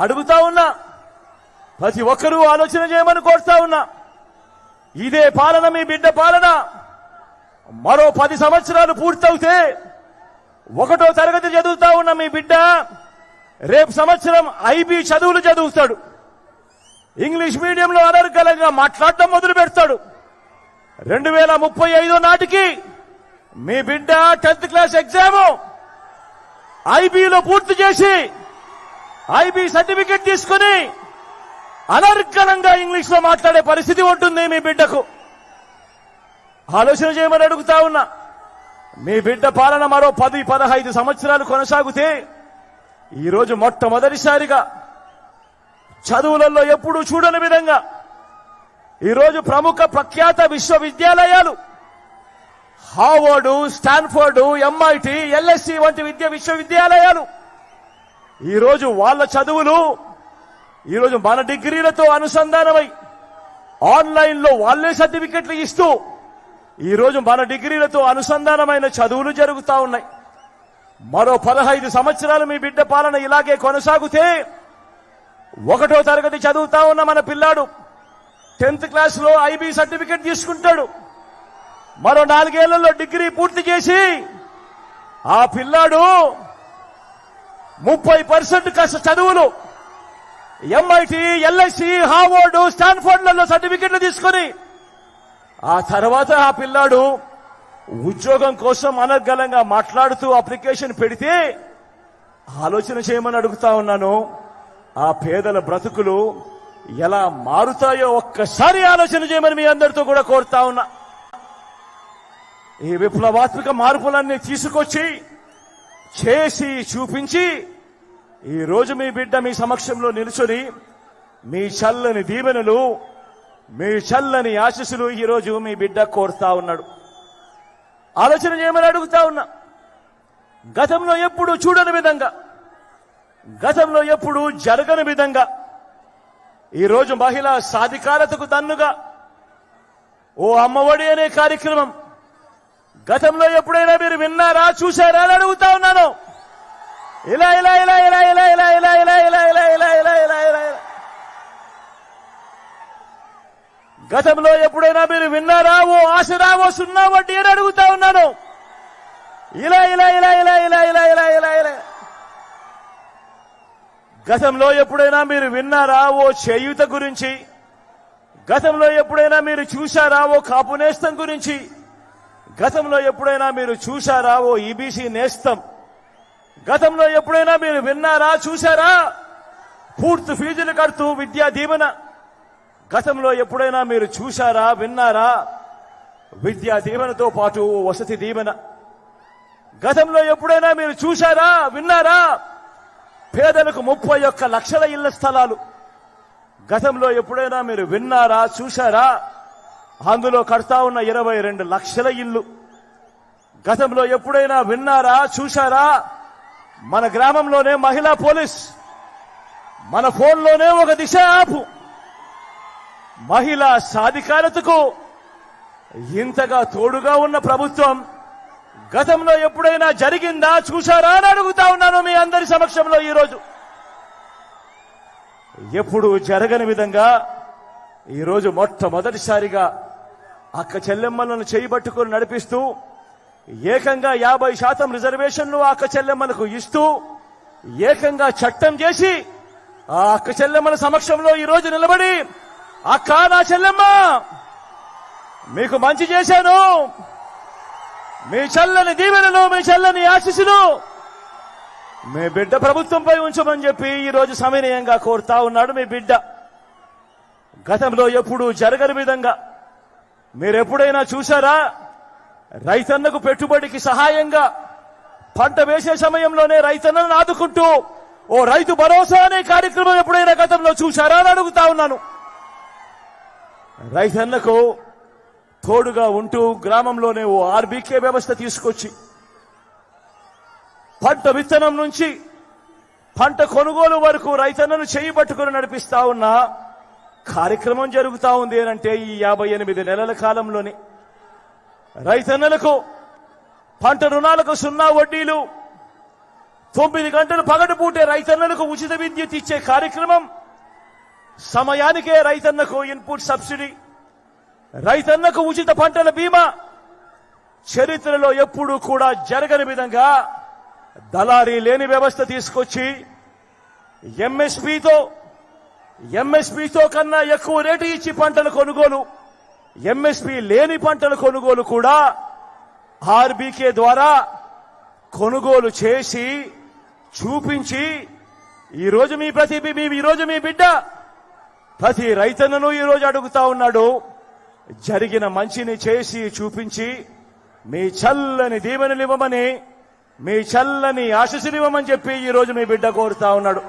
అడుగుతా ఉన్నా. ప్రతి ఒక్కరూ ఆలోచన చేయమని కోరుతా ఉన్నా. ఇదే పాలన మీ బిడ్డ పాలన. మరో 10 సంవత్సరాలు పూర్తవుతే 1వ తరగతి చదువుతా ఉన్న మీ బిడ్డ రేపు సంవత్సరం ఐబీ చదువులు చదువుతాడు. ఇంగ్లీష్ మీడియంలో అనర్గళంగా మాట్లాడటం మొదలు పెడతాడు. 2035 నాటికి మీ బిడ్డ 10th క్లాస్ ఎగ్జామ్ ఐబీలో పూర్తి చేసి ఐబీ సర్టిఫికెట్ తీసుకుని అనర్గళంగా ఇంగ్లీష్ లో మాట్లాడే పరిస్థితి ఉంటుంది మీ బిడ్డకు. ఆలోచన చేయమని అడుగుతా ఉన్నా. మీ బిడ్డ పాలన మరో 10-15 సంవత్సరాలు కొనసాగితే ఈరోజు మొట్టమొదటిసారిగా చదువులలో ఎప్పుడూ చూడని విధంగా ఈరోజు ప్రముఖ ప్రఖ్యాత విశ్వవిద్యాలయాలు హార్వర్డ్, స్టాన్ఫోర్డ్, ఎంఐటి, ఎల్ఎస్సి వంటి విశ్వవిద్యాలయాలు ఈరోజు వాళ్ళ చదువులు ఈరోజు మన డిగ్రీలతో అనుసంధానమై ఆన్లైన్ లో వాళ్లే సర్టిఫికెట్లు ఇస్తూ ఈరోజు మన డిగ్రీలతో అనుసంధానమైన చదువులు జరుగుతా ఉన్నాయి. మరో 15 సంవత్సరాలు మీ బిడ్డ పాలన ఇలాగే కొనసాగితే 1వ తరగతి చదువుతా ఉన్న మన పిల్లాడు 10th క్లాస్ లో ఐబీ సర్టిఫికెట్ తీసుకుంటాడు. మరో 4 ఏళ్లలో డిగ్రీ పూర్తి చేసి ఆ పిల్లాడు 30% చదువులు ఎంఐటి, ఎల్ఎస్సి, హార్వర్డ్, స్టాన్ఫోర్డ్లలో సర్టిఫికెట్లు తీసుకుని ఆ తర్వాత ఆ పిల్లాడు ఉద్యోగం కోసం అనర్గళంగా మాట్లాడుతూ అప్లికేషన్ పెడితే ఆలోచన చేయమని అడుగుతా ఉన్నాను. ఆ పేదల బ్రతుకులు ఎలా మారుతాయో ఒక్కసారి ఆలోచన చేయమని మీ అందరితో కూడా కోరుతా ఉన్నా. ఈ విప్లవాత్మక మార్పులన్నీ తీసుకొచ్చి చేసి చూపించి ఈ రోజు మీ బిడ్డ మీ సమక్షంలో నిలుచుని మీ చల్లని దీవెనలు, మీ చల్లని ఆశీస్సులు ఈరోజు మీ బిడ్డ కోరుతా ఉన్నాడు. ఆలోచన చేయమని అడుగుతా ఉన్నా. గతంలో ఎప్పుడు చూడని విధంగా, గతంలో ఎప్పుడు జరగని విధంగా ఈరోజు మహిళా సాధికారతకు దన్నుగా ఓ అమ్మఒడి అనే కార్యక్రమం గతంలో ఎప్పుడైనా మీరు విన్నారా, చూశారా అని అడుగుతా ఉన్నాను. ఇలా ఇలా ఇలా ఇలా ఇలా ఇలా ఇలా ఇలా ఇలా ఇలా ఇలా ఇలా ఇలా ఇలా గతంలో ఎప్పుడైనా మీరు విన్నారా? ఓ ఆశరా, ఓ 0 వడ్డీ అని అడుగుతా ఉన్నాను. ఇలా ఇలా ఇలా ఇలా ఇలా ఇలా ఇలా ఇలా ఇలా గతంలో ఎప్పుడైనా మీరు విన్నారా? ఓ చేయూత గురించి. గతంలో ఎప్పుడైనా మీరు చూశారా? ఓ కాపు నేస్తం గురించి. గతంలో ఎప్పుడైనా మీరు చూశారా? ఓ ఈబీసీ నేస్తం. గతంలో ఎప్పుడైనా మీరు విన్నారా, చూశారా? పూర్తి ఫీజులు కడుతూ విద్యా దీవెన. గతంలో ఎప్పుడైనా మీరు చూశారా, విన్నారా? విద్యా దీవెనతో పాటు వసతి దీవెన. గతంలో ఎప్పుడైనా మీరు చూశారా, విన్నారా? పేదలకు 31 లక్షల ఇళ్ల స్థలాలు. గతంలో ఎప్పుడైనా మీరు విన్నారా, చూశారా? అందులో కడతా ఉన్న 22 లక్షల ఇళ్లు. గతంలో ఎప్పుడైనా విన్నారా, చూశారా? మన గ్రామంలోనే మహిళా పోలీస్, మన ఫోన్లోనే ఒక దిశ యాప్. మహిళా సాధికారతకు ఇంతగా తోడుగా ఉన్న ప్రభుత్వం గతంలో ఎప్పుడైనా జరిగిందా, చూశారా అని అడుగుతా ఉన్నాను మీ అందరి సమక్షంలో. ఈరోజు ఎప్పుడు జరగని విధంగా ఈరోజు మొట్టమొదటిసారిగా అక్క చెల్లెమ్మలను చేయబట్టుకుని నడిపిస్తూ ఏకంగా 50% రిజర్వేషన్లు అక్క చెల్లెమ్మలకు ఇస్తూ ఏకంగా చట్టం చేసి ఆ అక్క చెల్లెమ్మల సమక్షంలో ఈరోజు నిలబడి, అక్క నా చెల్లెమ్మ మీకు మంచి చేశాను, మీ చల్లని దీవెనలు, మీ చల్లని ఆశీస్సులు మీ బిడ్డ ప్రభుత్వంపై ఉంచమని చెప్పి ఈరోజు సవినయంగా కోరుతా ఉన్నాడు మీ బిడ్డ. గతంలో ఎప్పుడు జరగని విధంగా మీరెప్పుడైనా చూశారా? రైతన్నకు పెట్టుబడికి సహాయంగా పంట వేసే సమయంలోనే రైతన్నను ఆదుకుంటూ ఓ రైతు భరోసా అనే కార్యక్రమం ఎప్పుడైనా గతంలో చూశారా అని అడుగుతా ఉన్నాను. రైతన్నకు తోడుగా ఉంటూ గ్రామంలోనే ఓ ఆర్బీకే వ్యవస్థ తీసుకొచ్చి పంట విత్తనం నుంచి పంట కొనుగోలు వరకు రైతన్నను చేయి పట్టుకుని నడిపిస్తా ఉన్న కార్యక్రమం జరుగుతా ఉంది అంటే ఈ 58 నెలల కాలంలోనే రైతన్నలకు పంట రుణాలకు 0 వడ్డీలు, 9 గంటలు పగటిపూటే రైతన్నలకు ఉచిత విద్యుత్ ఇచ్చే కార్యక్రమం, సమయానికే రైతన్నకు ఇన్పుట్ సబ్సిడీ, రైతన్నకు ఉచిత పంటల బీమా, చరిత్రలో ఎప్పుడూ కూడా జరగని విధంగా దళారీ లేని వ్యవస్థ తీసుకొచ్చి ఎంఎస్పీతో కన్నా ఎక్కువ రేటు ఇచ్చి పంటల కొనుగోలు, ఎంఎస్పీ లేని పంటల కొనుగోలు కూడా ఆర్బీకే ద్వారా కొనుగోలు చేసి చూపించి ఈరోజు మీ బిడ్డ ప్రతి రైతన్నను ఈరోజు అడుగుతా ఉన్నాడు. జరిగిన మంచిని చేసి చూపించి మీ చల్లని దీవెనలివ్వమని, మీ చల్లని ఆశీస్సులివ్వమని చెప్పి ఈరోజు మీ బిడ్డ కోరుతా ఉన్నాడు.